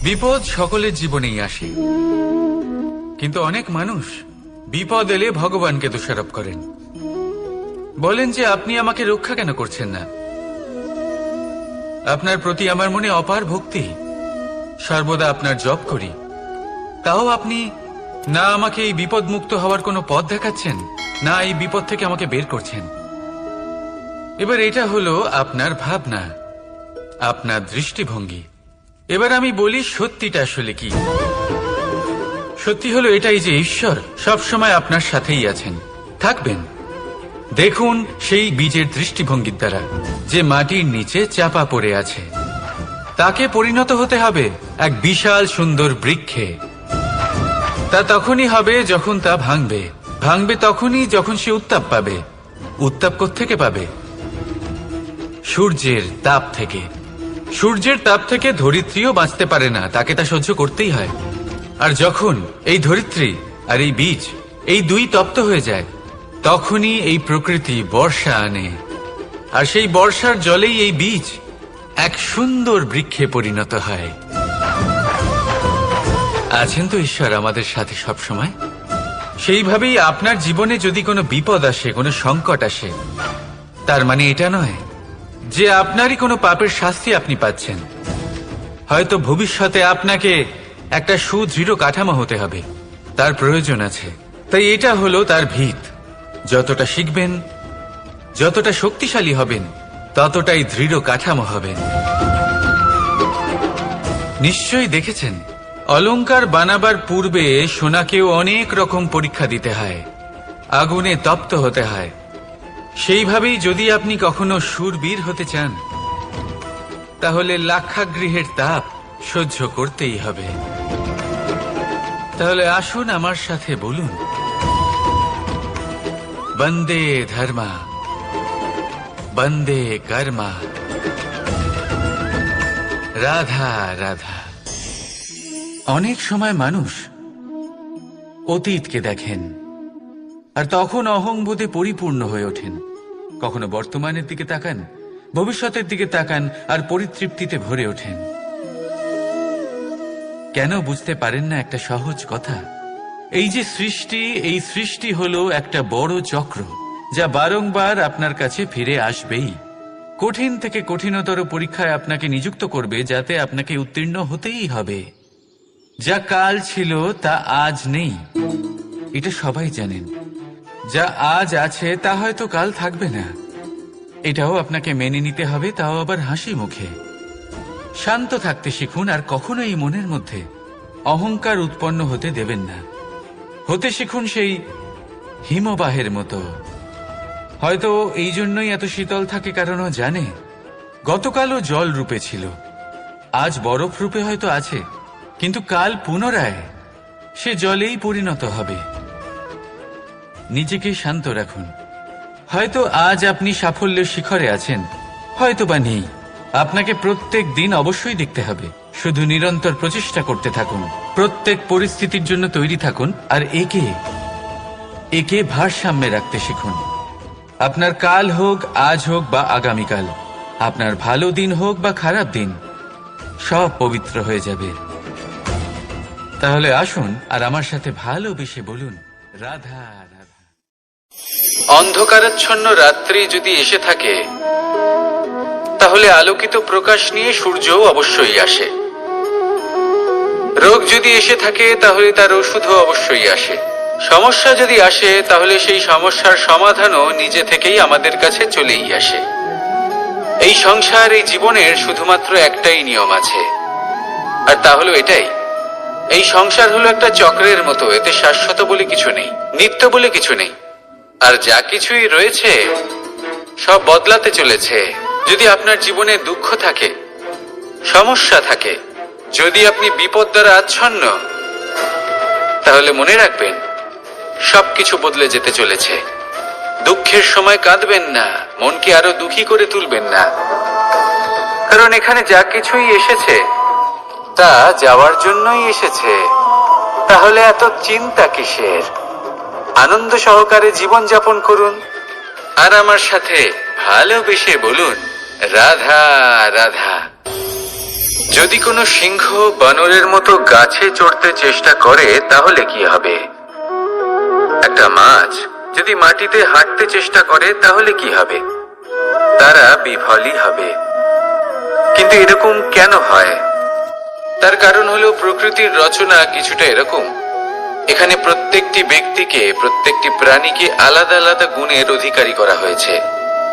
বিপদ সকলের জীবনেই আসে, কিন্তু অনেক মানুষ বিপদ এলে ভগবানকে দোষারোপ করেন, বলেন যে আপনি আমাকে রক্ষা কেন করছেন না। আপনার প্রতি আমার মনে অপার ভক্তি, সর্বদা আপনার জপ করি, তাও আপনি না আমাকে এই বিপদ মুক্ত হওয়ার কোনো পথ দেখাচ্ছেন, না এই বিপদ থেকে আমাকে বের করছেন। এবার এটা হলো আপনার ভাবনা, আপনার দৃষ্টিভঙ্গি। এবার আমি বলি সত্যিটা আসলে কি। সত্যি হলো এটাই যে ঈশ্বর সবসময় আপনার সাথেই আছেন, থাকবেন। দেখুন সেই বীজের দৃষ্টিভঙ্গির দ্বারা যে মাটির নিচে চাপা পড়ে আছে, তাকে পরিণত হতে হবে এক বিশাল সুন্দর বৃক্ষে। তা তখনই হবে যখন তা ভাঙবে, ভাঙবে তখনই যখন সে উত্তাপ পাবে। উত্তাপ কোত্থেকে পাবে? সূর্যের তাপ থেকে। সূর্যের তাপ থেকে ধরিত্রীও বাঁচতে পারে না, তাকে তা সহ্য করতেই হয়। আর যখন এই ধরিত্রী আর এই বীজ এই দুই তপ্ত হয়ে যায়, তখনই এই প্রকৃতি বর্ষা আনে, আর সেই বর্ষার জলেই এই বীজ এক সুন্দর বৃক্ষে পরিণত হয়। আছেন তো ঈশ্বর আমাদের সাথে সব সময়। সেইভাবেই আপনার জীবনে যদি কোনো বিপদ আসে, কোনো সংকট আসে, তার মানে এটা নয় যে আপনারই কোনো পাপের শাস্তি আপনি পাচ্ছেন। হয়তো ভবিষ্যতে আপনাকে একটা সুদৃঢ় কাঠামো হতে হবে, তার প্রয়োজন আছে। তাই এটা হলো তার ভিত। যতটা শিখবেন, যতটা শক্তিশালী হবেন, ততটাই দৃঢ় কাঠামো হবেন। নিশ্চয়ই দেখেছেন, অলংকার বানাবার পূর্বে সোনাকেও অনেক রকম পরীক্ষা দিতে হয়, আগুনে তপ্ত হতে হয়। সেইভাবেই যদি আপনি কখনো শূরবীর হতে চান, তাহলে লাক্ষাগৃহের তাপ সহ্য করতেই হবে। তাহলে আসুন আমার সাথে বলুন, বন্দে ধর্মা, বন্দে কর্মা, রাধা রাধা। অনেক সময় মানুষ অতীতকে দেখেন আর তখন অহংবোধে পরিপূর্ণ হয়ে ওঠেন। কখনো বর্তমানের দিকে তাকান, ভবিষ্যতের দিকে তাকান আর পরিতৃপ্তিতে ভরে ওঠেন। কেন বুঝতে পারেন না একটা সহজ কথা? এই যে সৃষ্টি, এই সৃষ্টি হলো একটা বড় চক্র, যা বারংবার আপনার কাছে ফিরে আসবেই। কঠিন থেকে কঠিনতর পরীক্ষায় আপনাকে নিযুক্ত করবে, যাতে আপনাকে উত্তীর্ণ হতেই হবে। যা কাল ছিল তা আজ নেই, এটা সবাই জানেন। যা আজ আছে তা হয়তো কাল থাকবে না, এটাও আপনাকে মেনে নিতে হবে, তাও আবার হাসি মুখে। শান্ত থাকতে শিখুন, আর কখনো এই মনের মধ্যে অহংকার উৎপন্ন হতে দেবেন না। হতে শিখুন সেই হিমবাহের মতো। হয়তো এই জন্যই এত শীতল থাকে, কারণ ও জানে গতকালও জল রূপে ছিল, আজ বরফ রূপে হয়তো আছে, কিন্তু কাল পুনরায় সে জলেই পরিণত হবে। নিজেকে শান্ত রাখুন। হয়তো আজ আপনি সাফল্যের শিখরে আছেন, হয়তো বা নেই। আপনাকে প্রত্যেক দিন অবশ্যই দেখতে হবে। শুধু নিরন্তর প্রচেষ্টা করতে থাকুন, প্রত্যেক পরিস্থিতির জন্য তৈরি থাকুন, আর একে ভারসাম্যে রাখতে শিখুন। আপনার কাল হোক, আজ হোক বা আগামীকাল, আপনার ভালো দিন হোক বা খারাপ দিন, সব পবিত্র হয়ে যাবে। তাহলে আসুন আর আমার সাথে ভালোবেসে বলুন, রাধা রাধা। অন্ধকারাচ্ছন্ন রাত্রি যদি এসে থাকে, তাহলে আলোকিত প্রকাশ নিয়ে সূর্যও অবশ্যই আসে। রোগ যদি এসে থাকে, তাহলে তার ওষুধও অবশ্যই আসে। সমস্যা যদি আসে, তাহলে সেই সমস্যার সমাধানও নিজে থেকেই আমাদের কাছে চলেই আসে। এই সংসার, এই জীবনের শুধুমাত্র একটাই নিয়ম আছে, আর তা হলো এটাই, এই সংসার হলো একটা চক্রের মতো। এতে শাশ্বত বলে কিছু নেই, নিত্য বলে কিছু নেই, আর যা কিছুই রয়েছে সব বদলাতে চলেছে। যদি আপনার জীবনে দুঃখ থাকে, সমস্যা থাকে, যদি আপনি বিপদ দ্বারা আচ্ছন্ন, তাহলে মনে রাখবেন সবকিছু বদলে যেতে চলেছে। দুঃখের সময় কাঁদবেন না, মনকে আরো দুঃখী করে তুলবেন না, কারণ এখানে যা কিছুই এসেছে তা যাওয়ার জন্যই এসেছে। তাহলে এত চিন্তা কিসের? আনন্দ সহকারে জীবন যাপন করুন, আর আমার সাথে ভালোবেসে বলুন, রাধা রাধা। যদি কোনো সিংহ বানরের মতো গাছে চড়তে চেষ্টা করে তাহলে কি হবে? একটা মাছ যদি মাটিতে হাঁটতে চেষ্টা করে তাহলে কি হবে? তারা বিফলই হবে। কিন্তু এরকম কেন হয়? তার কারণ হলো প্রকৃতির রচনা কিছুটা এরকম। এখানে প্রত্যেকটি ব্যক্তিকে, প্রত্যেকটি প্রাণীকে আলাদা আলাদা গুণের অধিকারী করা হয়েছে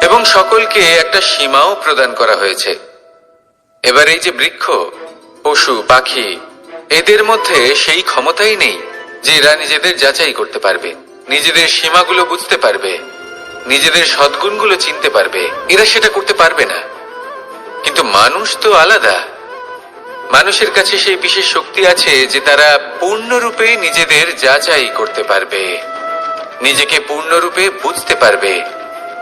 এবং সকলকে একটা সীমাও প্রদান করা হয়েছে। এবার এই যে বৃক্ষ, পশু, পাখি, এদের মধ্যে সেই ক্ষমতাই নেই যে এরা নিজেদের যাচাই করতে পারবে, নিজেদের সীমাগুলো বুঝতে পারবে, নিজেদের সদ্গুণগুলো চিনতে পারবে। এরা সেটা করতে পারবে না। কিন্তু মানুষ তো আলাদা। মানুষের কাছে সেই বিশেষ শক্তি আছে যে তারা পূর্ণরূপে নিজেদের যাচাই করতে পারবে, নিজেকে পূর্ণরূপে বুঝতে পারবে,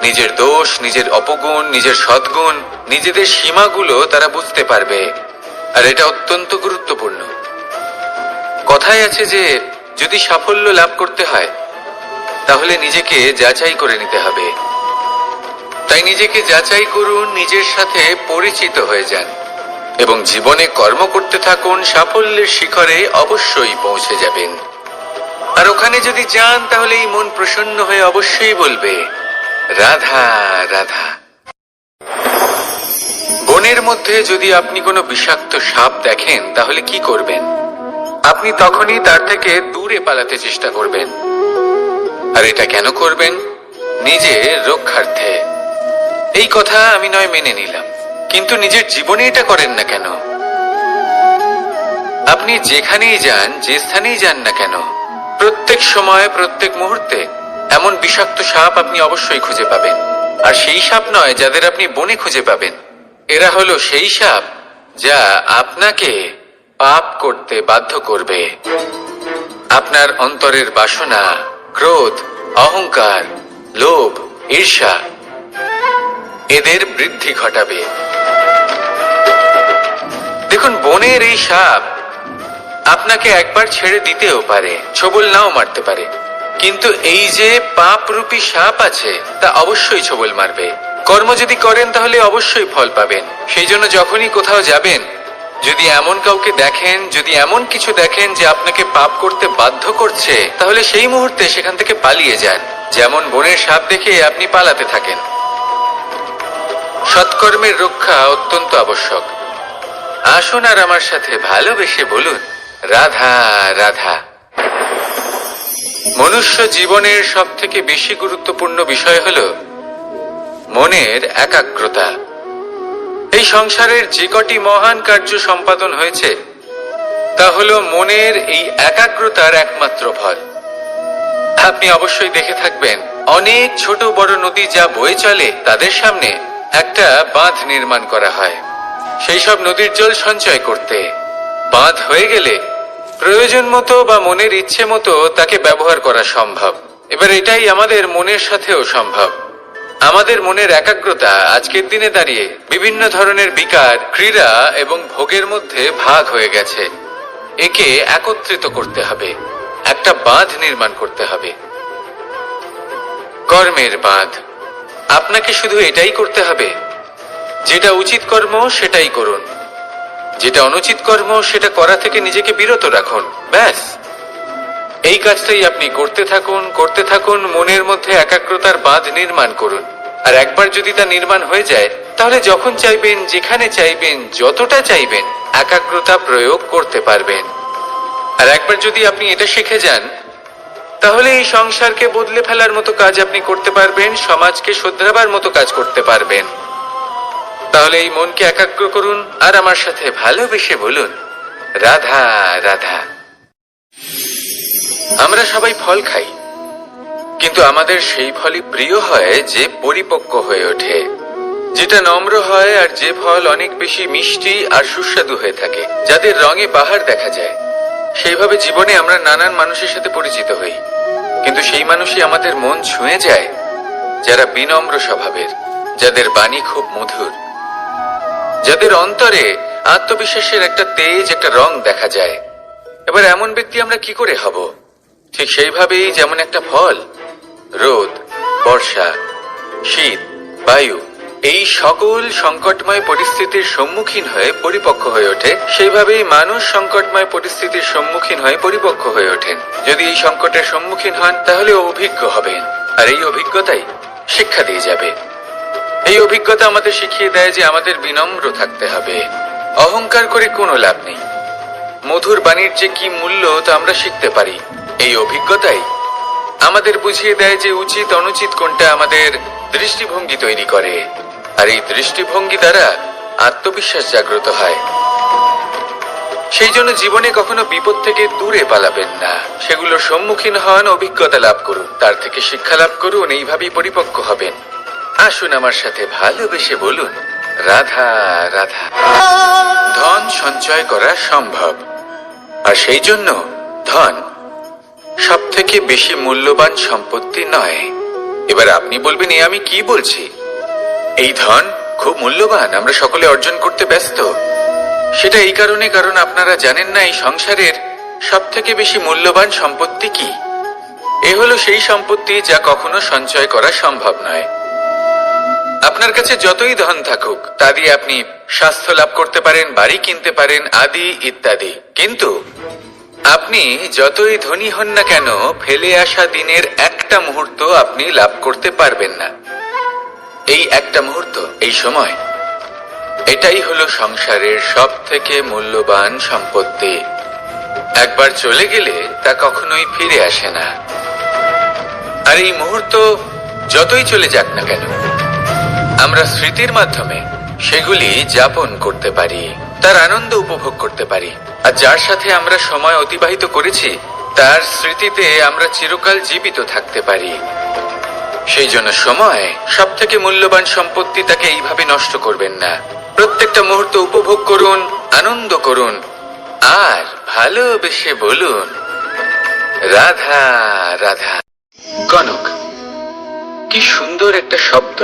নিজের দোষ, নিজের অপগুণ, নিজের সদ্গুণ, নিজেদের সীমাগুলো তারা বুঝতে পারবে। আর এটা অত্যন্ত গুরুত্বপূর্ণ। কথায় আছে যে যদি সাফল্য লাভ করতে হয় তাহলে নিজেকে যাচাই করে নিতে হবে। তাই নিজেকে যাচাই করুন, নিজের সাথে পরিচিত হয়ে যান এবং জীবনে কর্ম করতে থাকুন। সাফল্যের শিখরে অবশ্যই পৌঁছে যাবেন। আর ওখানে যদি যান তাহলে এই মন প্রসন্ন হয়ে অবশ্যই বলবে, রাধা রাধা। বনের মধ্যে যদি আপনি কোনো বিষাক্ত সাপ দেখেন তাহলে কি করবেন? আপনি তখনই তার থেকে দূরে পালাতে চেষ্টা করবেন। আর এটা কেন করবেন? নিজের রক্ষার্থে। এই কথা আমি নয় মেনে নিলাম, কিন্তু নিজের জীবনে এটা করেন না কেন? আপনি যেখানেই যান, যে স্থানেই যান না কেন, প্রত্যেক সময়, প্রত্যেক মুহূর্তে এমন বিষাক্ত সাপ আপনি অবশ্যই খুঁজে পাবেন। আর সেই সাপ নয় যাদের আপনি বনে খুঁজে পাবেন। এরা হলো সেই সাপ যা আপনাকে পাপ করতে বাধ্য করবে। আপনার অন্তরের বাসনা, ক্রোধ, অহংকার, লোভ, ঈর্ষা, এদের বৃদ্ধি ঘটাবে। দেখুন, বনের এই সাপ আপনাকে একবার ছেড়ে দিতেও পারে, ছোবল নাও মারতে পারে, কিন্তু এই যে পাপরূপী সাপ আছে তা অবশ্যই ছোবল মারবে। কর্ম যদি করেন তাহলে অবশ্যই ফল পাবেন। সেই জন্য যখনই কোথাও যাবেন, যদি এমন কাউকে দেখেন, যদি এমন কিছু দেখেন যে আপনাকে পাপ করতে বাধ্য করছে, তাহলে সেই মুহূর্তে সেখান থেকে পালিয়ে যান। যেমন বনের সাপ দেখে আপনি পালাতে থাকেন। সৎকর্মের রক্ষা অত্যন্ত আবশ্যক। আসুন আর আমার সাথে ভালোবেসে বলুন, রাধা রাধা। মনুষ্য জীবনের সব থেকে বেশি গুরুত্বপূর্ণ বিষয় হল মনের একাগ্রতা। এই সংসারের যে কটি মহান কার্য সম্পাদন হয়েছে তা হল মনের এই একাগ্রতার একমাত্র ফল। আপনি অবশ্যই দেখে থাকবেন, অনেক ছোট বড় নদী যা বয়ে চলে তাদের সামনে একটা বাঁধ নির্মাণ করা হয় সেই সব নদীর জল সঞ্চয় করতে। বাঁধ হয়ে গেলে প্রয়োজন মতো বা মনের ইচ্ছে মতো তাকে ব্যবহার করা সম্ভব। এবার এটাই আমাদের মনের সাথেও সম্ভব। আমাদের মনের একাগ্রতা আজকের দিনে দাঁড়িয়ে বিভিন্ন ধরনের বিকার, ক্রীড়া এবং ভোগের মধ্যে ভাগ হয়ে গেছে। একে একত্রিত করতে হবে, একটা বাঁধ নির্মাণ করতে হবে, কর্মের বাঁধ। আপনাকে শুধু এটাই করতে হবে, যেটা উচিত কর্ম সেটাই করুন, যেটা অনুচিত কর্ম সেটা করা থেকে নিজেকে বিরত রাখুন। ব্যাস, এই কাজটাই আপনি করতে থাকুন, করতে থাকুন। মনের মধ্যে একাগ্রতার বাঁধ নির্মাণ করুন। আর একবার যদি তা নির্মাণ হয়ে যায় তাহলে যখন চাইবেন, যেখানে চাইবেন, যতটা চাইবেন একাগ্রতা প্রয়োগ করতে পারবেন। আর একবার যদি আপনি এটা শিখে যান তাহলে এই সংসারকে বদলে ফেলার মতো কাজ আপনি করতে পারবেন, সমাজকে শোধরাবার মতো কাজ করতে পারবেন। তাহলে এই মনকে একাগ্র করুন আর আমার সাথে ভালোবেসে বলুন, রাধা রাধা। আমরা সবাই ফল খাই, কিন্তু আমাদের সেই ফলই প্রিয় হয় যে পরিপক্ক হয়ে ওঠে, যেটা নম্র হয়, আর যে ফল অনেক বেশি মিষ্টি আর সুস্বাদু হয়ে থাকে, যাদের রঙে বাহার দেখা যায়। সেইভাবে জীবনে আমরা নানান মানুষের সাথে পরিচিত হই, কিন্তু সেই মানুষই আমাদের মন ছুঁয়ে যায় যারা বিনম্র স্বভাবের, যাদের বাণী খুব মধুর, যাদের অন্তরে আত্মবিশ্বাসের একটা তেজ, একটা রং দেখা যায়। এবার এমন ব্যক্তি আমরা কি করে হব? ঠিক সেইভাবেই যেমন একটা ফল রোদ, বর্ষা, শীত, বায়ু এই সকল সংকটময় পরিস্থিতির সম্মুখীন হয়ে পরিপক্ক হয়ে ওঠে, সেইভাবেই মানুষ সংকটময় পরিস্থিতির সম্মুখীন হয়ে পরিপক্ক হয়ে ওঠেন। যদি এই সংকটের সম্মুখীন হন তাহলে অভিজ্ঞ হবেন, আর এই অভিজ্ঞতাই শিক্ষা দিয়ে যাবে। এই অভিজ্ঞতা আমাদের শিখিয়ে দেয় যে আমাদের বিনম্র থাকতে হবে। অহংকার করে কোনো লাভ নেই। মধুর বাণীর যে কি মূল্য তা আমরা শিখতে পারি। এই অভিজ্ঞতাই আমাদের বুঝিয়ে দেয় যে উচিত অনুচিত কোনটা আমাদের দৃষ্টিভঙ্গি তৈরি করে, আর এই দৃষ্টিভঙ্গি দ্বারা আত্মবিশ্বাস জাগ্রত হয়। সেই জন্য জীবনে কখনো বিপদ থেকে দূরে পালাবেন না, সেগুলোর সম্মুখীন হন, অভিজ্ঞতা লাভ করুন, তার থেকে শিক্ষা লাভ করুন, এইভাবেই পরিপক্ক হবেন। আসুন আমার সাথে ভালোবেসে বলুন, রাধা রাধা। ধন সঞ্চয় করা সম্ভব, আর সেই জন্য ধন সব থেকে বেশি মূল্যবান সম্পত্তি নয়। এবার আপনি বলবেন, এ আমি কি বলছি? এই ধন খুব মূল্যবান, আমরা সকলে অর্জন করতে ব্যস্ত। সেটা এই কারণে, কারণ আপনারা জানেন না এই সংসারের সব থেকে বেশি মূল্যবান সম্পত্তি কি। এ হলো সেই সম্পত্তি যা কখনো সঞ্চয় করা সম্ভব নয়। আপনার কাছে যতই ধন থাকুক তা দিয়ে আপনি স্বাস্থ্য লাভ করতে পারেন, বাড়ি কিনতে পারেন, আদি ইত্যাদি, কিন্তু আপনি যতই ধনী হন না কেন, ফেলে আসা দিনের একটা মুহূর্ত আপনি লাভ করতে পারবেন না। এই একটা মুহূর্ত, এই সময়, এটাই হলো সংসারের সব থেকে মূল্যবান সম্পত্তি। একবার চলে গেলে তা কখনোই ফিরে আসে না। আর এই মুহূর্ত যতই চলে যাক না কেন, আমরা স্মৃতির মাধ্যমে সেগুলি যাপন করতে পারি, তার আনন্দ উপভোগ করতে পারি। আর যার সাথে আমরা সময় অতিবাহিত করেছি তার স্মৃতিতে আমরা চিরকাল জীবিত থাকতে পারি। সেই জন্য সময় সব থেকে মূল্যবান সম্পত্তি, তাকে এইভাবে নষ্ট করবেন না। প্রত্যেকটা মুহূর্ত উপভোগ করুন, আনন্দ করুন, আর ভালোবেসে বলুন, রাধা রাধা। কনক, কি সুন্দর একটা শব্দ।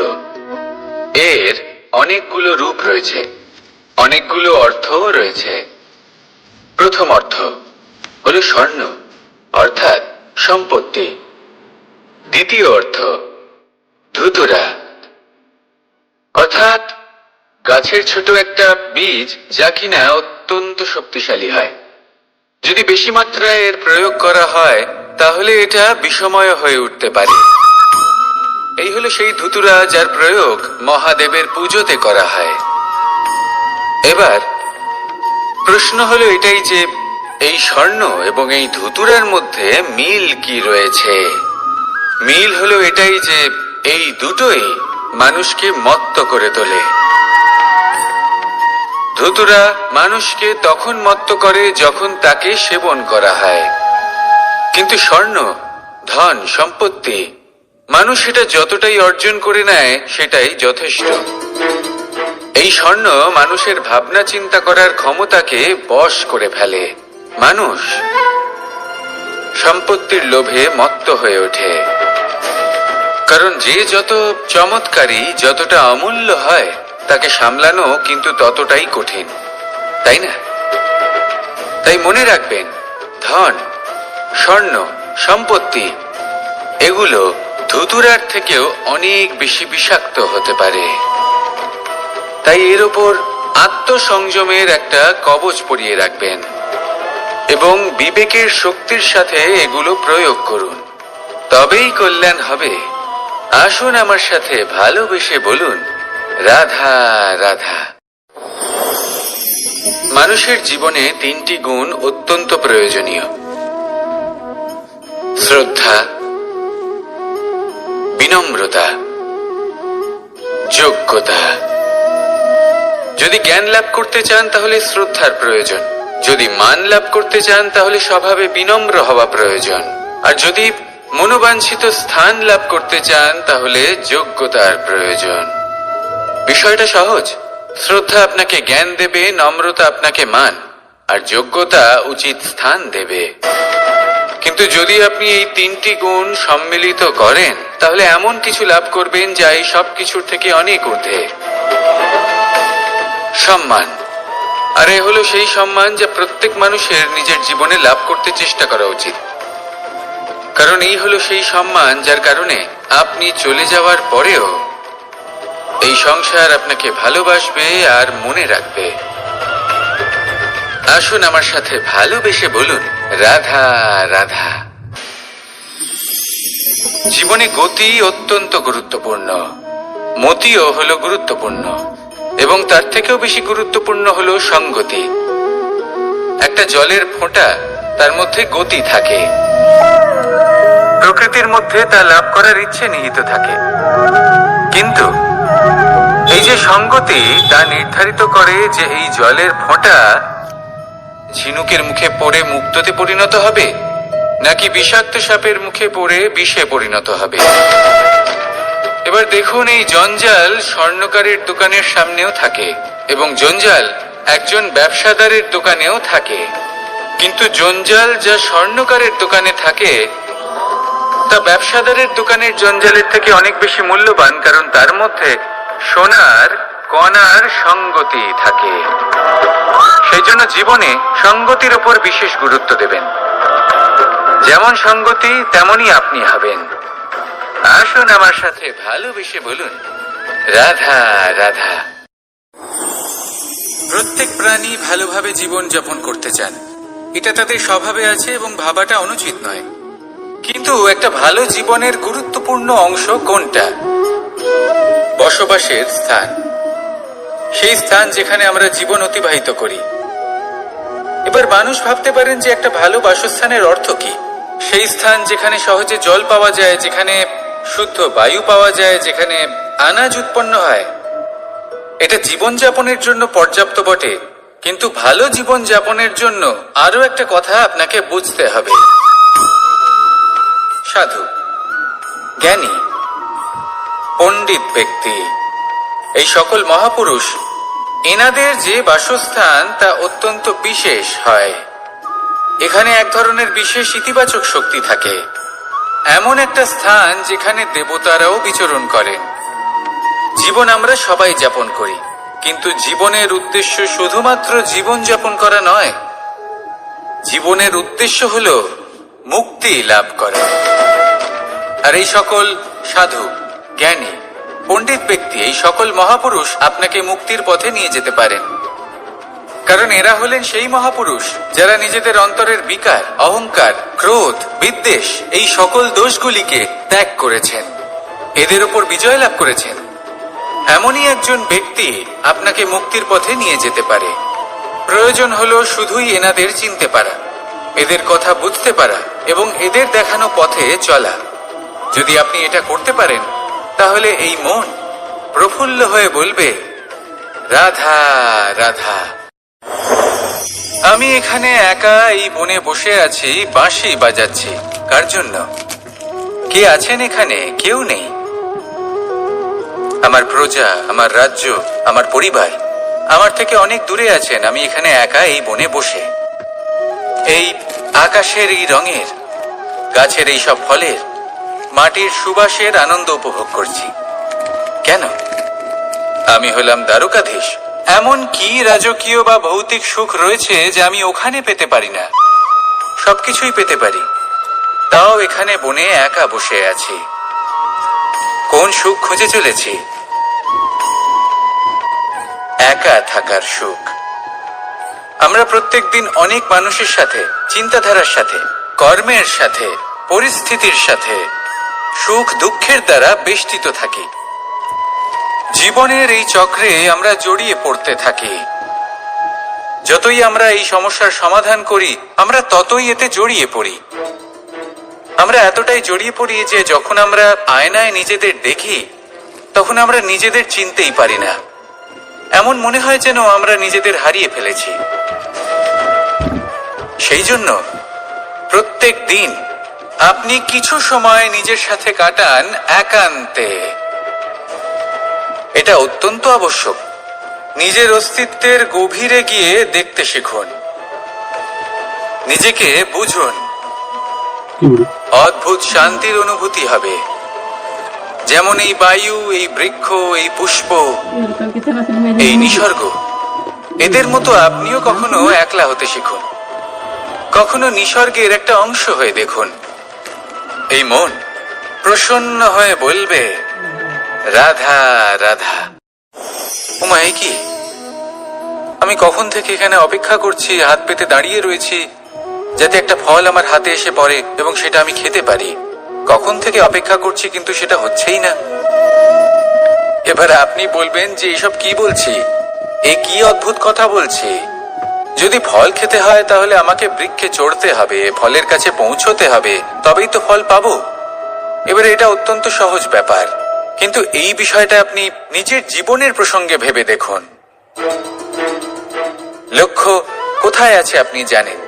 এর অনেকগুলো রূপ রয়েছে, অনেকগুলো অর্থও রয়েছে। প্রথম অর্থ হলো স্বর্ণ, অর্থাৎ সম্পত্তি। দ্বিতীয় অর্থ ধুতুরা, অর্থাৎ গাছের ছোট একটা বীজ, যা কিনা অত্যন্ত শক্তিশালী হয়। যদি বেশি মাত্রায় এর প্রয়োগ করা হয় তাহলে এটা বিষময় হয়ে উঠতে পারে। এই হলো সেই ধুতুরা যার প্রয়োগ মহাদেবের পুজোতে করা হয়। এবার প্রশ্ন হলো এটাই যে এই স্বর্ণ এবং এই ধুতুরার মধ্যে মিল কি রয়েছে। মিল হলো এটাই যে এই দুটোই মানুষকে মত্ত করে তোলে। ধুতুরা মানুষকে তখন মত্ত করে যখন তাকে সেবন করা হয়, কিন্তু স্বর্ণ, ধন, সম্পত্তি, মানুষ এটা যতটাই অর্জন করে নেয় সেটাই যথেষ্ট। এই স্বর্ণ মানুষের ভাবনা চিন্তা করার ক্ষমতাকে বশ করে ফেলে। মানুষ সম্পত্তির লোভে মত্ত হয়ে ওঠে, কারণ যে যত চমৎকারী, যতটা অমূল্য হয় তাকে সামলানো কিন্তু ততটাই কঠিন, তাই না? তাই মনে রাখবেন, ধন, স্বর্ণ, সম্পত্তি এগুলো ধুতুরার থেকেও অনেক বেশি বিষাক্ত হতে পারে। তাই এর ওপর আত্মসংযমের একটা কবচ পরিয়ে রাখবেন এবং বিবেকের শক্তির সাথে এগুলো প্রয়োগ করুন, তবেই কল্যাণ হবে। আসুন আমার সাথে ভালোবেসে বলুন, রাধা রাধা। মানুষের জীবনে তিনটি গুণ অত্যন্ত প্রয়োজনীয়: শ্রদ্ধা, বিনম্রতা, যোগ্যতা। যদি জ্ঞান লাভ করতে চান তাহলে শ্রদ্ধার প্রয়োজন, যদি মান লাভ করতে চান তাহলে স্বভাবে বিনম্র হওয়া প্রয়োজন, আর যদি মনোবাঞ্ছিত স্থান লাভ করতে চান তাহলে যোগ্যতার প্রয়োজন। বিষয়টা সহজ। শ্রদ্ধা আপনাকে জ্ঞান দেবে, নম্রতা আপনাকে মান, আর যোগ্যতা উচিত স্থান দেবে। কিন্তু যদি আপনি এই তিনটি গুণ সম্মিলিত করেন তাহলে এমন কিছু লাভ করবেন যা এই সব কিছুর থেকে অনেক ঊর্ধ্বে। সম্মান। আর এ হলো সেই সম্মান যা প্রত্যেক মানুষের নিজের জীবনে লাভ করতে চেষ্টা করা উচিত, কারণ এই হলো সেই সম্মান যার কারণে আপনি চলে যাওয়ার পরেও এই সংসার আপনাকে ভালোবাসবে আর মনে রাখবে। আসুন আমার সাথে ভালোবেসে বলুন, রাধা রাধা। জীবনে গতি অত্যন্ত গুরুত্বপূর্ণ, মতিও হলো গুরুত্বপূর্ণ, এবং তার থেকেও বেশি গুরুত্বপূর্ণ হলো সঙ্গতি। একটা জলের ফোঁটা, তার মধ্যে গতি থাকে, প্রকৃতির মধ্যে তা লাভ করার ইচ্ছে নিহিত থাকে, কিন্তু এই যে সঙ্গতি, তা নির্ধারিত করে যে এই জলের ফোঁটা ঝিনুকের মুখে পড়ে মুক্তোতে পরিণত হবে, নাকি বিষাক্ত সাপের মুখে পড়ে বিষে পরিণত হবে। এবার দেখুন, এই জঞ্জাল স্বর্ণকারের দোকানের সামনেও থাকে, এবং জঞ্জাল একজন ব্যবসাদারের দোকানেও থাকে, কিন্তু জঞ্জাল যা স্বর্ণকারের দোকানে থাকে তা ব্যবসাদারের দোকানের জঞ্জালের থেকে অনেক বেশি মূল্যবান, কারণ তার মধ্যে সোনার কণার সঙ্গতি থাকে। সেই জন্য জীবনে সঙ্গতির উপর বিশেষ গুরুত্ব দেবেন। যেমন সঙ্গতি তেমনই আপনি হবেন। আসুন আমার সাথে ভালোবেসে বলুন, রাধা রাধা। প্রত্যেক প্রাণী ভালোভাবে জীবন যাপন করতে চান, এটা তাদের স্বভাবে আছে এবং ভাবাটা অনুচিত নয়। কিন্তু একটা ভালো জীবনের গুরুত্বপূর্ণ অংশ কোনটা? বসবাসের স্থান, সেই স্থান যেখানে আমরা জীবন অতিবাহিত করি। এবার মানুষ ভাবতে পারেন যে একটা ভালো বাসস্থানের অর্থ কি? সেই স্থান যেখানে সহজে জল পাওয়া যায়, যেখানে শুদ্ধ বায়ু পাওয়া যায়, যেখানে আনাজ উৎপন্ন হয়। এটা জীবনযাপনের জন্য পর্যাপ্ত বটে, কিন্তু ভালো জীবন যাপনের জন্য আরো একটা কথা আপনাকে বুঝতে হবে। সাধু, জ্ঞানী, পণ্ডিত ব্যক্তি, এই সকল মহাপুরুষ, এনাদের যে বাসস্থান তা অত্যন্ত বিশেষ হয়। এখানে এক ধরনের বিশেষ ইতিবাচক শক্তি থাকে, এমন একটা স্থান যেখানে দেবতারাও বিচরণ করেন। জীবন আমরা সবাই যাপন করি, কিন্তু জীবনের উদ্দেশ্য শুধুমাত্র জীবন যাপন করা নয়। জীবনের উদ্দেশ্য হলো মুক্তি লাভ করা। আর এই সকল সাধু, জ্ঞানী, পণ্ডিত ব্যক্তি, এই সকল মহাপুরুষ আপনাকে মুক্তির পথে নিয়ে যেতে পারেন, কারণ এরা হলেন সেই মহাপুরুষ যারা নিজেদের অন্তরের বিকার, অহংকার, ক্রোধ, বিদ্বেষ, এই সকল দোষগুলিকে ত্যাগ করেছেন, এদের উপর বিজয় লাভ করেছেন। এমনই একজন ব্যক্তি আপনাকে মুক্তির পথে নিয়ে যেতে পারে। প্রয়োজন হলো শুধুই এনাদের চিনতে পারা, এদের কথা বুঝতে পারা এবং এদের দেখানো পথে চলা। যদি আপনি এটা করতে পারেন, তাহলে এই মন প্রফুল্ল হয়ে বলবে, রাধা রাধা। আমি এখানে একা এই বনে বসে আছি, বাঁশি বাজাচ্ছি। কার জন্য? কে আছেন এখানে? কেউ নেই। আমার প্রজা, আমার রাজ্য, আমার পরিবার আমার থেকে অনেক দূরে আছেন। আমি এখানে একা এই বনে বসে এই আকাশের এই রঙের, গাছের এই সব ফলের, মাটির সুবাসের আনন্দ উপভোগ করছি। কেন? আমি হলাম দ্বারকাধীশ। এমন কি রাজকীয় বা ভৌতিক সুখ রয়েছে যে আমি ওখানে পেতে পারি না? সবকিছুই পেতে পারি, তাও এখানে বনে একা বসে আছি। কোন সুখ খুঁজে চলেছি? একা থাকার সুখ। আমরা প্রত্যেকদিন অনেক মানুষের সাথে, চিন্তাধারার সাথে, কর্মের সাথে, পরিস্থিতির সাথে, সুখ দুঃখের দ্বারা বেষ্টিত থাকি। জীবনের এই চক্রে আমরা জড়িয়ে পড়তে থাকি। যতই আমরা এই সমস্যার সমাধান করি, আমরা ততই এতে জড়িয়ে পড়ি। আমরা এতটাই জড়িয়ে পড়ি যে যখন আমরা আয়নায় নিজেদের দেখি, তখন আমরা নিজেদের চিনতেই পারি না। এমন মনে হয় যেন আমরা নিজেদের হারিয়ে ফেলেছি। সেই জন্য প্রত্যেক দিন আপনি কিছু সময় নিজের সাথে কাটান একান্তে। এটা অত্যন্ত আবশ্যক। নিজের অস্তিত্বের গভীরে গিয়ে দেখতে শিখুন, নিজেকে বুঝুন। অদ্ভুত শান্তির অনুভূতি হবে। যেমন এই বায়ু, এই বৃক্ষ, এই পুষ্প, এই নিসর্গ, এদের মতো আপনিও কখনো একলা হতে শিখুন। কখনো নিসর্গের একটা অংশ হয়ে দেখুন। এই মন প্রসন্ন হয়ে বলবে, রাধা রাধা। উমা, এ কি? আমি কখন থেকে এখানে অপেক্ষা করছি, হাত পেতে দাঁড়িয়ে রয়েছি যাতে একটা ফল আমার হাতে এসে পড়ে এবং সেটা আমি খেতে পারি। কখন থেকে অপেক্ষা করছি, কিন্তু সেটা হচ্ছেই না। এবার আপনি বলবেন যে এসব কি বলছি, এ কি অদ্ভুত কথা বলছি। যদি ফল খেতে হয় তাহলে আমাকে বৃক্ষে চড়তে হবে, ফলের কাছে পৌঁছতে হবে, তবেই তো ফল পাবো। এবারে এটা অত্যন্ত সহজ ব্যাপার, কিন্তু এই বিষয়টা আপনি নিজের জীবনের প্রসঙ্গে ভেবে দেখুন। লক্ষ্য কোথায় আছে আপনি জানেন,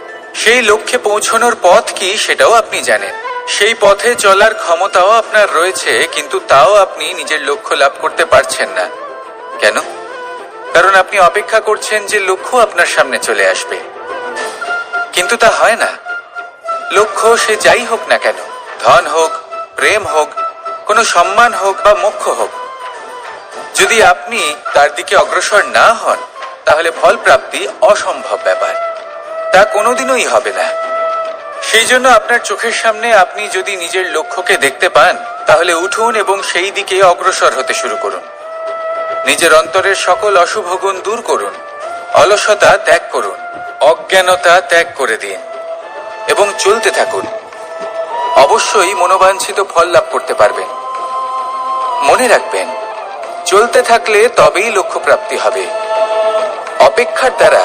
সেই লক্ষ্যে পৌঁছানোর পথ কি সেটাও আপনি জানেন, সেই পথে চলার ক্ষমতাও আপনার রয়েছে, কিন্তু তাও আপনি নিজের লক্ষ্য লাভ করতে পারছেন না। কেন? কারণ আপনি অপেক্ষা করছেন যে লক্ষ্য আপনার সামনে চলে আসবে, কিন্তু তা হয় না। লক্ষ্য সে যাই হোক না কেন, ধন হোক, প্রেম হোক, কোনো সম্মান হোক বা মোক্ষ হোক, যদি আপনি তার দিকে অগ্রসর না হন তাহলে ফল প্রাপ্তি অসম্ভব ব্যাপার, তা কোনোদিনই হবে না। সেই জন্য আপনার চোখের সামনে আপনি যদি নিজের লক্ষ্যকে দেখতে পান তাহলে উঠুন এবং সেই দিকে অগ্রসর হতে শুরু করুন। নিজের অন্তরের সকল অশুভ গুণ দূর করুন, অলসতা ত্যাগ করুন, অজ্ঞানতা ত্যাগ করে দিন এবং চলতে থাকুন। অবশ্যই মনোবাঞ্ছিত ফল লাভ করতে পারবেন। মনে রাখবেন, চলতে থাকলে তবেই লক্ষ্য প্রাপ্তি হবে। অপেক্ষার দ্বারা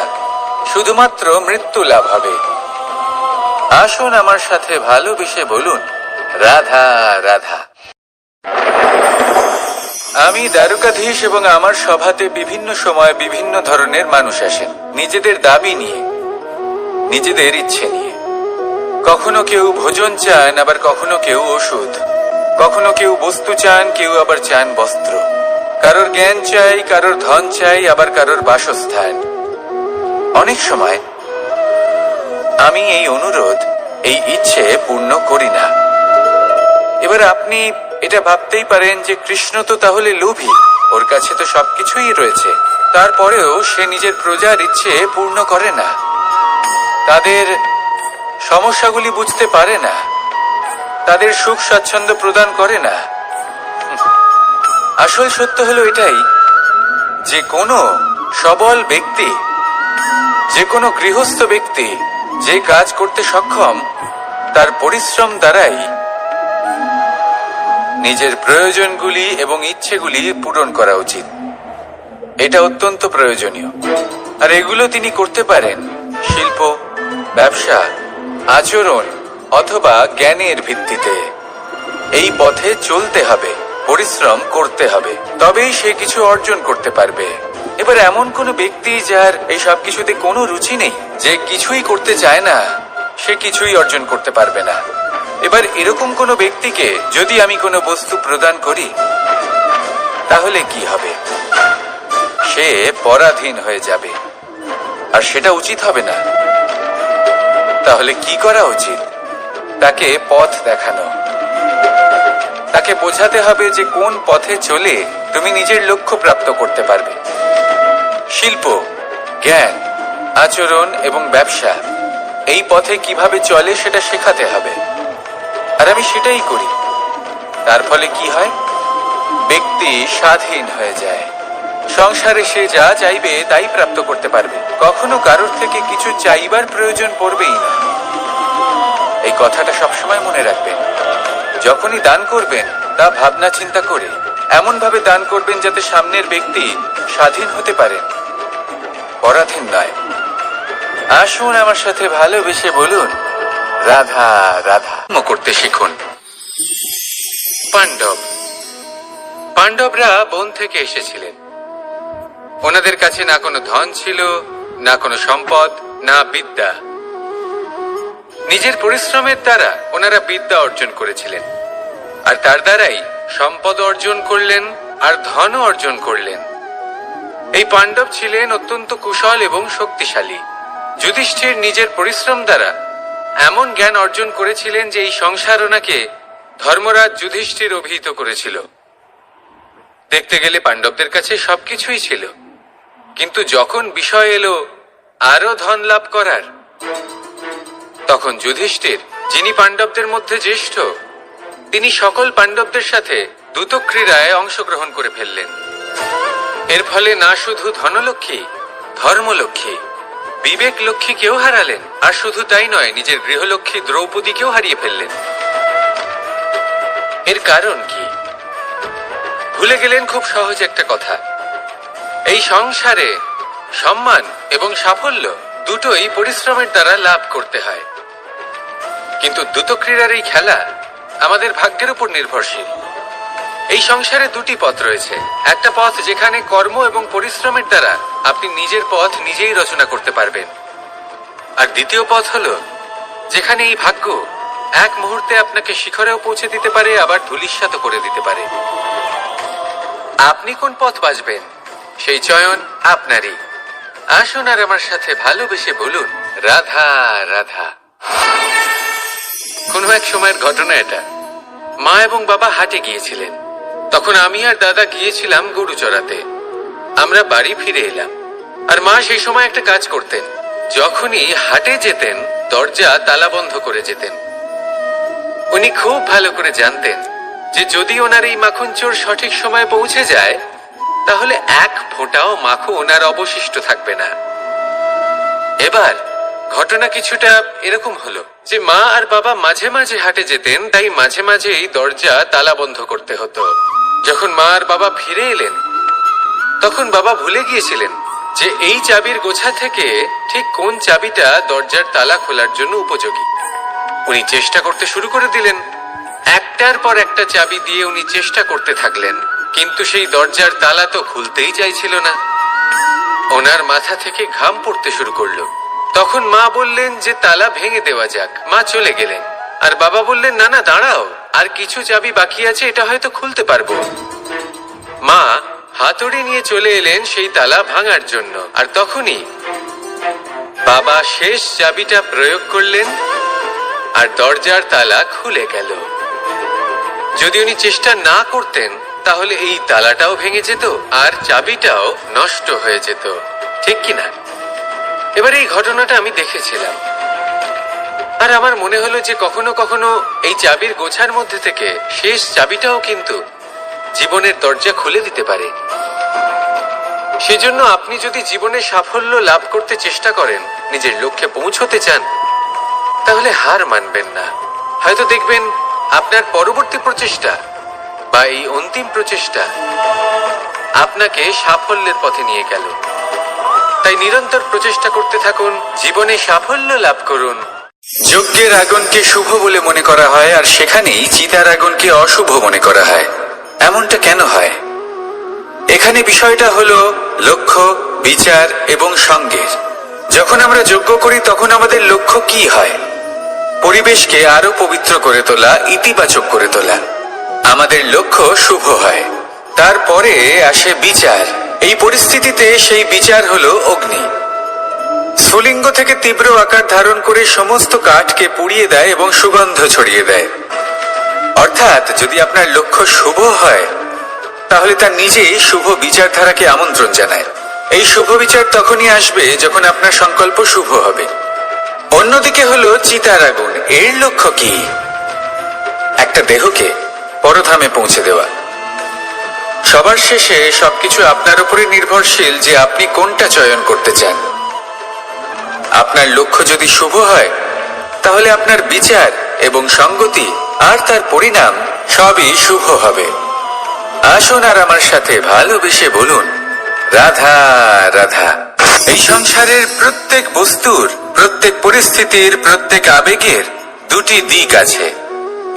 শুধুমাত্র মৃত্যু লাভ হবে। আসুন আমার সাথে ভালোবেসে বলুন, রাধা রাধা। আমি দ্বারকাধীশ এবং আমার সভাতে বিভিন্ন সময় বিভিন্ন ধরনের মানুষ আসেন, নিজেদের দাবি নিয়ে, নিজেদের ইচ্ছে নিয়ে। কখনো কেউ ভোজন চান, আবার কখনো কেউ ওষুধ, কখনো কেউ বস্তু চান, কেউ আবার চান বস্ত্র। কারোর জ্ঞান চাই, কারোর ধন চাই, আবার কারোর বাসস্থান। অনেক সময় আমি এই অনুরোধ, এই ইচ্ছে পূর্ণ করি না। এবার আপনি এটা ভাবতেই পারেন যে কৃষ্ণ তো তাহলে লোভী, ওর কাছে তো সবকিছুই রয়েছে, তারপরেও সে নিজের প্রজার ইচ্ছে পূর্ণ করে না, তাদের সমস্যাগুলি বুঝতে পারে না, তাদের সুখ স্বাচ্ছন্দ্য প্রদান করে না। আসল সত্য হলো এটাই যে কোনো সবল ব্যক্তি, যে কোনো গৃহস্থ ব্যক্তি যে কাজ করতে সক্ষম, তার পরিশ্রম দ্বারাই নিজের প্রয়োজনগুলি এবং ইচ্ছেগুলি পূরণ করা উচিত। এটা অত্যন্ত প্রয়োজনীয়, আর এগুলো তিনি করতে পারেন শিল্প, ব্যবসা, আচরণ অথবা জ্ঞানের ভিত্তিতে। এই পথে চলতে হবে, পরিশ্রম করতে হবে, তবেই সে কিছু অর্জন করতে পারবে। এবার এমন কোন ব্যক্তি যার এই সব কিছুতে কোনো রুচি নেই, যে কিছুই করতে চায় না, সে কিছুই অর্জন করতে পারবে না। এবার এরকম কোনো ব্যক্তিকে যদি আমি কোনো বস্তু প্রদান করি তাহলে কি হবে? সে পরাধীন হয়ে যাবে, আর সেটা উচিত হবে না। তাহলে কি করা উচিত? তাকে পথ দেখানো, তাকে বোঝাতে হবে যে কোন পথে চলে তুমি নিজের লক্ষ্য প্রাপ্ত করতে পারবে। শিল্প, জ্ঞান, আচরণ এবং ব্যবসা, এই পথে কিভাবে চলে সেটা শেখাতে হবে, আর আমি সেটাই করি। তার ফলে কি হয়? ব্যক্তি স্বাধীন হয়ে যায়। সংসারে সে যা চাইবে তাই প্রাপ্ত করতে পারবে, কখনো কারোর থেকে কিছু চাইবার প্রয়োজন পড়বেই না। এই কথাটা সবসময় মনে রাখবেন। যখনই দান করবেন তা ভাবনা চিন্তা করে এমন ভাবে দান করবেন যাতে সামনের ব্যক্তি স্বাধীন হতে পারেন, পরাধীন নয়। আসুন আমার সাথে ভালোবেসে বলুন, রাধা রাধা। করতে শিখুন। পাণ্ডব, পাণ্ডবরা বন থেকে এসেছিলেন। ওনাদের কাছে না কোনো ধন ছিল, না কোনো সম্পদ, না বিদ্যা। নিজের পরিশ্রমের দ্বারা ওনারা বিদ্যা অর্জন করেছিলেন, আর তার দ্বারাই সম্পদ অর্জন করলেন আর ধনও অর্জন করলেন। এই পাণ্ডব ছিলেন অত্যন্ত কুশল এবং শক্তিশালী। যুধিষ্ঠির নিজের পরিশ্রম দ্বারা এমন জ্ঞান অর্জন করেছিলেন যে এই সংসার ওনাকে ধর্মরাজ যুধিষ্ঠির অভিহিত করেছিল। দেখতে গেলে পাণ্ডবদের কাছে সবকিছুই ছিল, কিন্তু যখন বিষয় এলো আরো ধন লাভ করার, তখন যুধিষ্ঠির, যিনি পাণ্ডবদের মধ্যে জ্যেষ্ঠ, তিনি সকল পাণ্ডবদের সাথে দ্যুত ক্রীড়ায় অংশগ্রহণ করে ফেললেন। এর ফলে না শুধু ধনলক্ষ্মী, ধর্মলক্ষ্মী, বিবেক লক্ষ্মীকেও হারালেন, আর শুধু তাই নয়, নিজের গৃহলক্ষ্মী দ্রৌপদীকেও হারিয়ে ফেললেন। এর কারণ কি? ভুলে গেলেন খুব সহজ একটা কথা, এই সংসারে সম্মান এবং সাফল্য দুটোই পরিশ্রমের দ্বারা লাভ করতে হয়। কিন্তু দ্রুত ক্রীড়ার এই খেলা আমাদের ভাগ্যের উপর নির্ভরশীল। এই সংসারে দুটি পথ রয়েছে, একটা পথ যেখানে কর্ম এবং পরিশ্রমের দ্বারা আপনি নিজের পথ নিজেই রচনা করতে পারবেন, আর দ্বিতীয় পথ হলো যেখানে এই ভাগ্য এক মুহূর্তে আপনাকে শিখরেও পৌঁছে দিতে পারে, আবার ধূলিসাৎ করে দিতে পারে। আপনি কোন পথ বাছবেন সেই চয়ন আপনারই। আসুন আর আমার সাথে ভালোবেসে বলুন, রাধা রাধা। কোনো এক সময়ের ঘটনা এটা। মা এবং বাবা হাটে গিয়েছিলেন, তখন আমি আর দাদা গিয়েছিলাম গরু চড়াতে। আমরা বাড়ি ফিরে এলাম, আর মা সেই সময় একটা কাজ করতেন, যখনই হাটে যেতেন দরজা তালা বন্ধ করে যেতেন। উনি খুব ভালো করে জানতেন যে যদি ওনার এই মাখন চোর সঠিক সময়ে পৌঁছে যায় তাহলে এক ফোঁটাও মাখন আর অবশিষ্ট থাকবে না। এবার ঘটনা কিছুটা এরকম হলো যে মা আর বাবা মাঝে মাঝে হাটে যেতেন, তাই মাঝে মাঝেই দরজা তালা বন্ধ করতে হতো। যখন মা আর বাবা ফিরে এলেন তখন বাবা ভুলে গিয়েছিলেন যে এই চাবির গোছা থেকে ঠিক কোন চাবিটা দরজার তালা খোলার জন্য উপযোগী। উনি চেষ্টা করতে শুরু করে দিলেন, একটার পর একটা চাবি দিয়ে উনি চেষ্টা করতে থাকলেন, কিন্তু সেই দরজার তালা তো খুলতেই চাইছিল না। ওনার মাথা থেকে ঘাম পড়তে শুরু করলো। তখন মা বললেন যে তালা ভেঙে দেওয়া যাক। মা চলে গেলেন, আর বাবা বললেন না না দাঁড়াও, আর কিছু চাবি বাকি আছে, এটা হয়তো খুলতে পারবো। মা হাতুড়ি নিয়ে চলে এলেন সেই তালা ভাঙার জন্য, আর তখনই বাবা শেষ চাবিটা প্রয়োগ করলেন আর দরজার তালা খুলে গেল। যদি উনি চেষ্টা না করতেন তাহলে এই তালাটাও ভেঙে যেত আর চাবিটাও নষ্ট হয়ে যেত, ঠিক কিনা? এবার এই ঘটনাটা আমি দেখেছিলাম, আর আমার মনে হলো যে কখনো কখনো এই চাবির গোছার মধ্যে থেকে শেষ চাবিটাও কিন্তু জীবনের দরজা খুলে দিতে পারে। সেজন্য আপনি যদি জীবনে সাফল্য লাভ করতে চেষ্টা করেন, নিজের লক্ষ্যে পৌঁছতে চান, তাহলে হার মানবেন না। হয়তো দেখবেন আপনার পরবর্তী প্রচেষ্টা বা এই অন্তিম প্রচেষ্টা আপনাকে সাফল্যের পথে নিয়ে গেল। তাই নিরন্তর প্রচেষ্টা করতে থাকুন, জীবনে সাফল্য লাভ করুন। যজ্ঞের আগুনকে শুভ বলে মনে করা হয়, আর সেখানেই চিতার আগুনকে অশুভ মনে করা হয়। এমনটা কেন হয়? এখানে বিষয়টা হলো লক্ষ্য, বিচার এবং সঙ্গের। যখন আমরা যজ্ঞ করি তখন আমাদের লক্ষ্য কি হয়? পরিবেশকে আরো পবিত্র করে তোলা, ইতিবাচক করে তোলা। আমাদের লক্ষ্য শুভ হয়। তারপরে আসে বিচার। এই পরিস্থিতিতে সেই বিচার হলো অগ্নি। স্ফুলিঙ্গ থেকে তীব্র আকার ধারণ করে সমস্ত কাঠকে পুড়িয়ে দেয় এবং সুগন্ধ ছড়িয়ে দেয়। অর্থাৎ যদি আপনার লক্ষ্য শুভ হয় তাহলে তা নিজেই শুভ বিচারধারাকে আমন্ত্রণ জানায়। এই শুভ বিচার তখনই আসবে যখন আপনার সংকল্প শুভ হবে। অন্যদিকে হলো চিতার আগুন। এর লক্ষ্য কি? একটা দেহকে পরধামে পৌঁছে দেওয়া। সবার শেষে সবকিছু আপনার উপরে নির্ভরশীল যে আপনি কোনটা চয়ন করতে চান। আপনার লক্ষ্য যদি শুভ হয় তাহলে আপনার বিচার এবং সঙ্গতি আর তার পরিণাম সবই শুভ হবে। আসুন আর আমার সাথে ভালোবেসে বলুন, রাধা রাধা। এই সংসারের প্রত্যেক বস্তুর, প্রত্যেক পরিস্থিতির, প্রত্যেক আবেগের দুটি দিক আছে।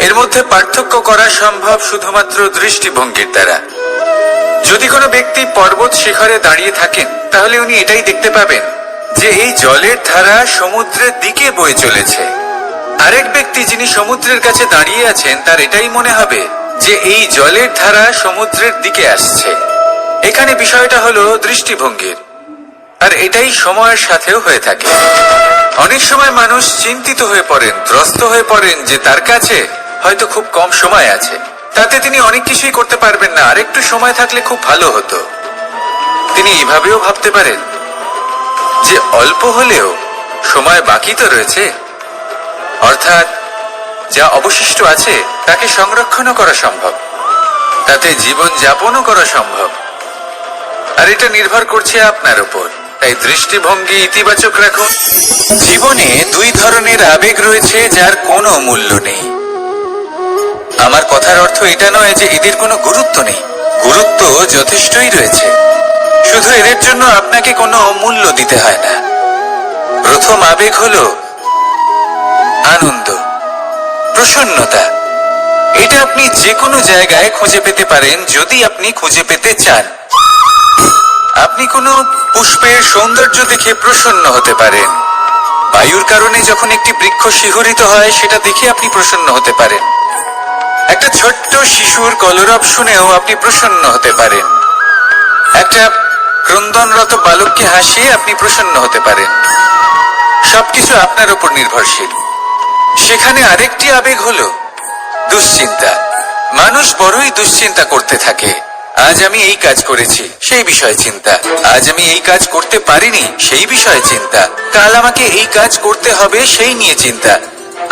এর মধ্যে পার্থক্য করা সম্ভব শুধুমাত্র দৃষ্টিভঙ্গির দ্বারা। যদি কোনো ব্যক্তি পর্বত শিখরে দাঁড়িয়ে থাকেন তাহলে উনি এটাই দেখতে পাবেন যে এই জলের ধারা সমুদ্রের দিকে বয়ে চলেছে। আরেক ব্যক্তি যিনি সমুদ্রের কাছে দাঁড়িয়ে আছেন তার এটাই মনে হবে যে এই জলের ধারা সমুদ্রের দিকে আসছে। এখানে বিষয়টা হলো দৃষ্টিভঙ্গির, আর এটাই সময়ের সাথেও হয়ে থাকে। অনেক সময় মানুষ চিন্তিত হয়ে পড়েন, ত্রস্ত হয়ে পড়েন যে তার কাছে হয়তো খুব কম সময় আছে, তাতে তিনি অনেক কিছুই করতে পারবেন না, আর একটু সময় থাকলে খুব ভালো হতো। তিনি এভাবেও ভাবতে পারেন যে অল্প হলেও সময় বাকি তো রয়েছে, অর্থাৎ যা অবশিষ্ট আছে তাকে সংরক্ষণও করা সম্ভব। তা সাথে জীবন যাপনও করা সম্ভব। আর এটা নির্ভর করছে আপনার উপর। তাই দৃষ্টিভঙ্গি ইতিবাচক রাখুন। জীবনে দুই ধরনের আবেগ রয়েছে যার কোনো মূল্য নেই। আমার কথার অর্থ এটা নয় যে এদের কোনো গুরুত্ব নেই, গুরুত্ব যথেষ্টই রয়েছে, শুধু এদের জন্য আপনাকে কোনো মূল্য দিতে হয় না। প্রথম আবেগ হলো আনন্দ, প্রসন্নতা। এটা আপনি যে কোনো জায়গায় খুঁজে পেতে পারেন যদি আপনি খুঁজে পেতে চান। আপনি কোনো পুষ্পের সৌন্দর্য দেখে প্রসন্ন হতে পারেন। বায়ুর কারণে যখন একটি বৃক্ষ শিহরিত হয় সেটা দেখে আপনি প্রসন্ন হতে পারেন। একটা ছোট্ট শিশুর কলরব শুনেও আপনি প্রসন্ন হতে পারেন। একটা ক্রন্দনরত বালককে হাসিয়ে আপনি প্রসন্ন হতে পারেন। সবকিছু আপনার উপর নির্ভরশীল। সেখানে আরেকটি আবেগ হলো দুশ্চিন্তা। মানুষ বড়ই দুশ্চিন্তা করতে থাকে। আজ আমি এই কাজ করেছি, সেই বিষয়ে চিন্তা। আজ আমি এই কাজ করতে পারিনি, সেই বিষয়ে চিন্তা। কাল আমাকে এই কাজ করতে হবে, সেই নিয়ে চিন্তা।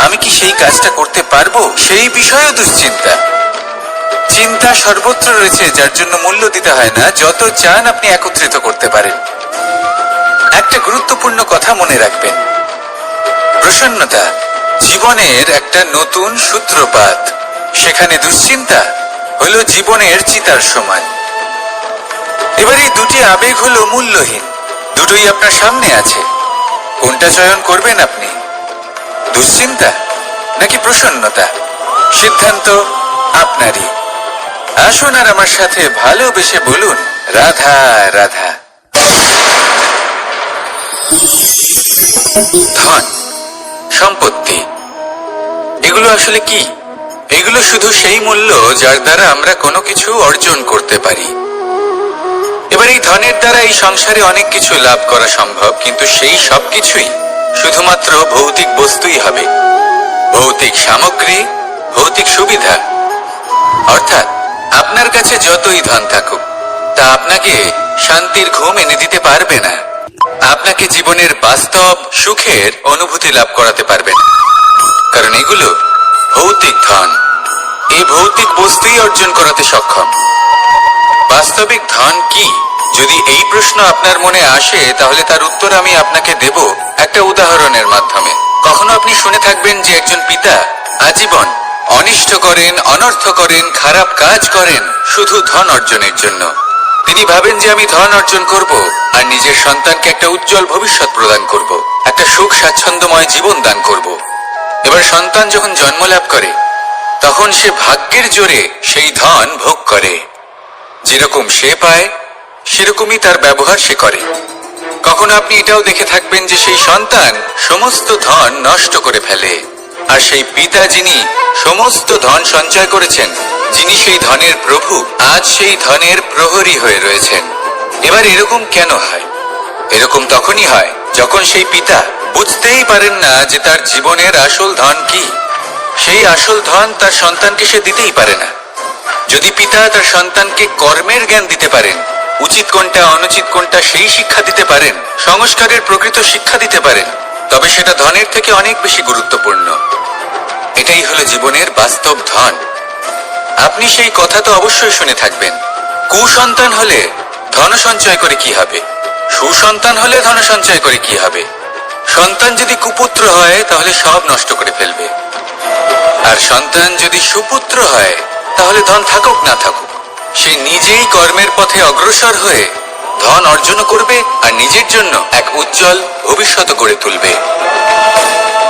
আমি কি সেই কাজটা করতে পারবো, সেই বিষয়েও দুশ্চিন্তা। চিন্তা সর্বত্র রয়েছে, যার জন্য মূল্য দিতে হয় না। যত চান আপনি একত্রিত করতে পারেন। একটা গুরুত্বপূর্ণ কথা মনে রাখবেন, প্রসন্নতা জীবনের একটা নতুন সূত্রপাত। সেখানে দুশ্চিন্তা হলো জীবনের চিতার সমান। এবার এই দুটি আবেগ হলো মূল্যহীন, দুটোই আপনার সামনে আছে। কোনটা চয়ন করবেন আপনি, দুশ্চিন্তা নাকি প্রসন্নতা? সিদ্ধান্ত আপনারই। আসুন আর আমার সাথে ভালোবেসে বলুন, রাধা রাধা। ধন, সম্পত্তি, এগুলো আসলে কি? এগুলো শুধু সেই মূল্য যার দ্বারা আমরা কোনো কিছু অর্জন করতে পারি। এবার এই ধনের দ্বারা এই সংসারে অনেক কিছু লাভ করা সম্ভব, কিন্তু সেই সবকিছুই শুধুমাত্র ভৌতিক বস্তুই হবে, ভৌতিক সামগ্রী, ভৌতিক সুবিধা। অর্থাৎ আপনার কাছে যতই ধন থাকুক, তা আপনাকে শান্তির ঘুম এনে দিতে পারবে না। আপনাকে জীবনের বাস্তব সুখের অনুভূতি লাভ করাতে পারবে না, কারণ এগুলো ভৌতিক ধন। এই ভৌতিক বস্তুই অর্জন করাতে সক্ষম। বাস্তবিক ধন কি? যদি এই প্রশ্ন আপনার মনে আসে, তাহলে তার উত্তর আমি আপনাকে দেব একটা উদাহরণের মাধ্যমে। কখনো আপনি শুনে থাকবেন যে একজন পিতা আজীবন অনিষ্ট করেন, অনর্থ করেন, খারাপ কাজ করেন শুধু ধন অর্জনের জন্য। তিনি ভাবেন যে আমি ধন অর্জন করব আর নিজের সন্তানকে একটা উজ্জ্বল ভবিষ্যৎ প্রদান করব, একটা সুখ স্বাচ্ছন্দ্যময় জীবন দান করব। এবার সন্তান যখন জন্ম লাভ করে, তখন সে ভাগ্যের জোরে সেই ধন ভোগ করে। যেরকম সে পায় সেরকমই তার ব্যবহার সে করে। কখনো আপনি এটাও দেখে থাকবেন যে সেই সন্তান সমস্ত ধন নষ্ট করে ফেলে, আর সেই পিতা যিনি সমস্ত ধন সঞ্চয় করেছেন, যিনি সেই ধনের প্রভু, আজ সেই ধনের প্রহরী হয়ে রয়েছেন। এবার এরকম কেন হয়? এরকম তখনই হয় যখন সেই পিতা বুঝতেই পারেন না যে তার জীবনের আসল ধন কি। সেই আসল ধন তার সন্তানকে সে দিতেই পারে না। যদি পিতা তার সন্তানকে কর্মের জ্ঞান দিতে পারেন, উচিত কোনটা অনুচিত কোনটা সেই শিক্ষা দিতে পারেন, সংস্কারের প্রকৃত শিক্ষা দিতে পারেন, তবে সেটা ধনের থেকে অনেক বেশি গুরুত্বপূর্ণ। এটাই হলো জীবনের বাস্তব ধন। আপনি সেই কথা তো অবশ্যই শুনে থাকবেন, কুসন্তান হলে ধন সঞ্চয় করে কি হবে, সুসন্তান হলে ধন সঞ্চয় করে কি হবে। সন্তান যদি কুপুত্র হয় তাহলে সব নষ্ট করে ফেলবে, আর সন্তান যদি সুপুত্র হয় তাহলে ধন থাকুক না থাকুক, সে নিজেই কর্মের পথে অগ্রসর হয়ে ধন অর্জন করবে আর নিজের জন্য এক উজ্জ্বল ভবিষ্যৎ গড়ে তুলবে।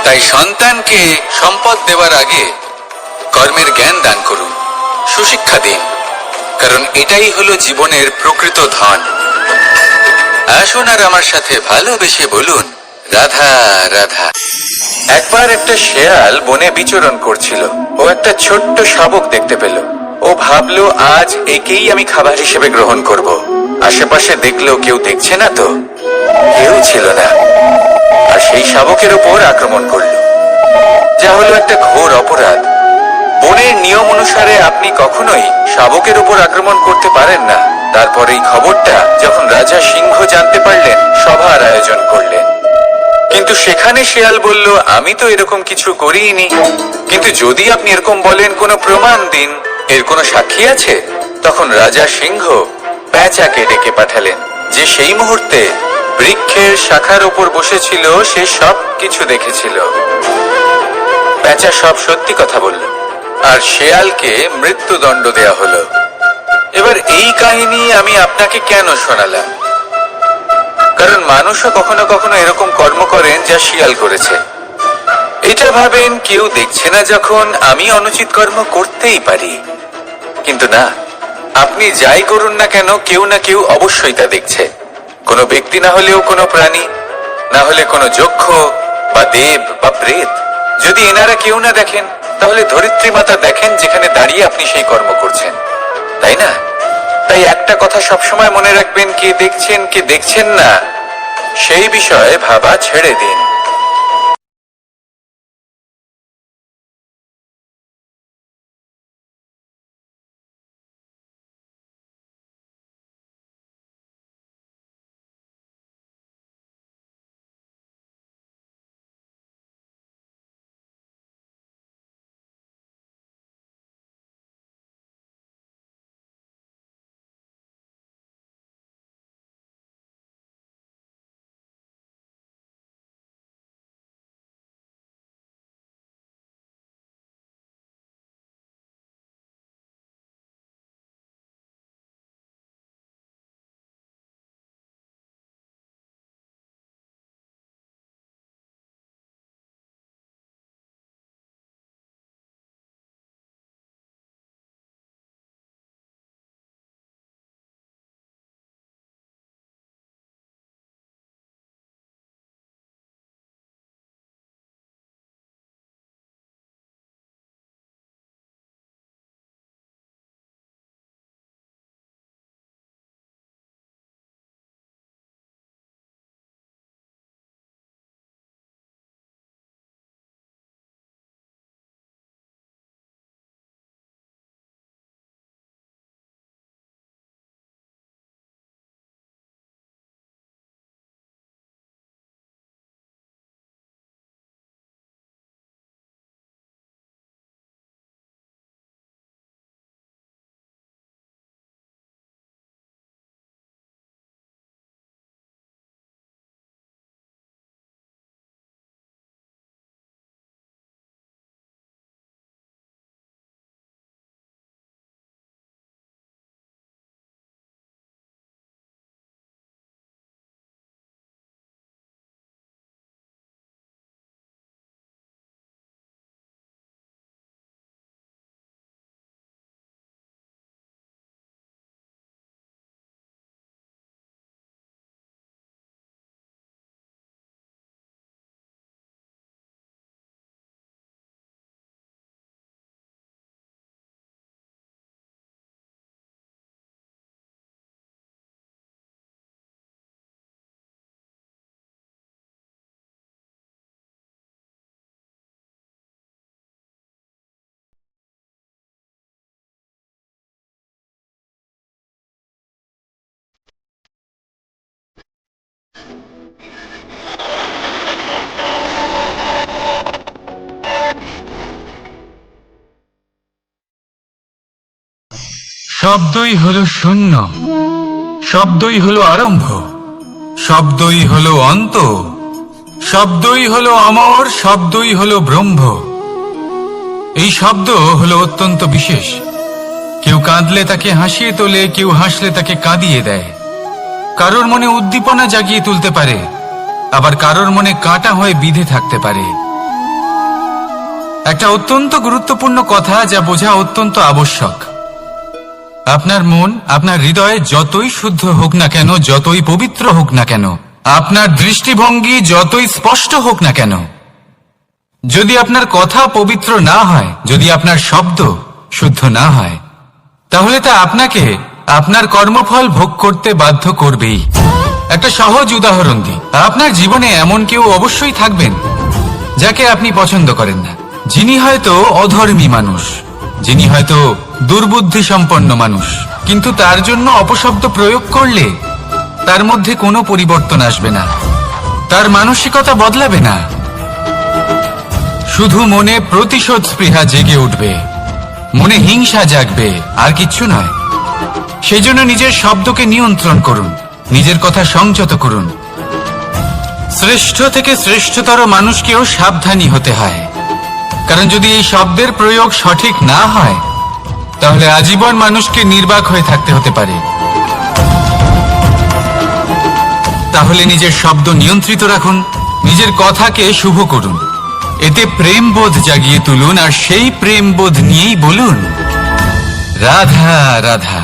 তাই সন্তানকে সম্পদ দেওয়ার আগে কর্মের জ্ঞান দান করুন, সুশিক্ষা দিন, কারণ এটাই হলো জীবনের প্রকৃত ধন। আসুন আর আমার সাথে ভালোবেসে বলুন, রাধা রাধা। একবার একটা শেয়াল বনে বিচরণ করছিল। ও একটা ছোট্ট শাবক দেখতে পেল। ও ভাবলো, আজ একেই আমি খাবার হিসেবে গ্রহণ করব। আশেপাশে দেখলো কেউ দেখছে না তো, কেউ ছিল না, আর সেই শাবকের উপর আক্রমণ করলো, যা হলো একটা ঘোর অপরাধ। বনের নিয়ম অনুসারে আপনি কখনোই শাবকের উপর আক্রমণ করতে পারেন না। তারপর এই খবরটা যখন রাজা সিংহ জানতে পারলেন, সভার আয়োজন করলেন। কিন্তু সেখানে শেয়াল বলল, আমি তো এরকম কিছু করিনি। কিন্তু যদি আপনি এরকম বলেন, কোনো প্রমাণ দিন, এর কোনো সাক্ষী আছে? তখন রাজা সিংহ পেঁচাকে ডেকে পাঠালেন, যে সেই মুহূর্তে বৃক্ষের শাখার ওপর বসেছিল, সে সব কিছু দেখেছিল। পেঁচা সব সত্যি কথা বলল, আর শেয়ালকে মৃত্যুদণ্ড দেয়া হলো। এবার এই কাহিনী আমি আপনাকে কেন শোনালাম? কারণ মানুষও কখনো কখনো এরকম কর্ম করেন যা শিয়াল করেছে। এটা ভাবেন কেউ দেখছে না, যখন আমি অনুচিত কর্ম করতেই পারি। কিন্তু না, আপনি যাই করুন না কেন, কেউ না কেউ অবশ্যই তা দেখছে। কোনো ব্যক্তি না হলেও কোনো প্রাণী, না হলে কোনো যক্ষ বা দেব বা প্রেত। যদি এনারা কেউ না দেখেন, তাহলে ধরিত্রী মাতা দেখেন, যেখানে দাঁড়িয়ে আপনি সেই কর্ম করছেন, তাই না? তাই একটা কথা সবসময় মনে রাখবেন, কে দেখছেন কে দেখছেন না সেই বিষয়ে ভাবা ছেড়ে দিন। শব্দই হলো শূন্য, শব্দই হলো আরম্ভ, শব্দই হলো অন্ত, শব্দই হলো অমর, শব্দই হলো ব্রহ্ম। এই শব্দ হলো অত্যন্ত বিশেষ। কেউ কাঁদলে তাকে হাসিয়ে তোলে, কেউ হাসলে তাকে কাঁদিয়ে দেয়। কারোর মনে উদ্দীপনা জাগিয়ে তুলতে পারে, আবার কারোর মনে কাঁটা হয়ে বিঁধে থাকতে পারে। একটা অত্যন্ত গুরুত্বপূর্ণ কথা, যা বোঝা অত্যন্ত আবশ্যক। আপনার মন, আপনার হৃদয় যতই শুদ্ধ হোক না কেন, যতই পবিত্র হোক না কেন, আপনার দৃষ্টিভঙ্গি যতই স্পষ্ট হোক না কেন, যদি আপনার কথা পবিত্র না হয়, যদি আপনার শব্দ শুদ্ধ না হয়, তাহলে তা আপনাকে আপনার কর্মফল ভোগ করতে বাধ্য করবেই। একটা সহজ উদাহরণ দিই। আপনার জীবনে এমন কেউ অবশ্যই থাকবেন যাকে আপনি পছন্দ করেন না, যিনি হয়তো অধর্মী মানুষ, যিনি হয়তো দুর্বুদ্ধি সম্পন্ন মানুষ, কিন্তু তার জন্য অপশব্দ প্রয়োগ করলে তার মধ্যে কোনো পরিবর্তন আসবে না, তার মানসিকতা বদলাবে না, শুধু মনে প্রতিশোধ স্পৃহা জেগে উঠবে, মনে হিংসা জাগবে, আর কিচ্ছু নয়। সেই জন্য নিজের শব্দকে নিয়ন্ত্রণ করুন, নিজের কথা সংযত করুন। শ্রেষ্ঠ থেকে শ্রেষ্ঠতর মানুষকেও সাবধানী হতে হয়, কারণ যদি এই শব্দের প্রয়োগ সঠিক না হয় তাহলে আজীবন মানুষকে নির্বাক হয়ে থাকতে হতে পারে। তাহলে নিজের শব্দ নিয়ন্ত্রিত রাখুন, নিজের কথাকে শুভ করুন, এতে প্রেমবোধ জাগিয়ে তুলুন, আর সেই প্রেমবোধ নিয়েই বলুন রাধা রাধা।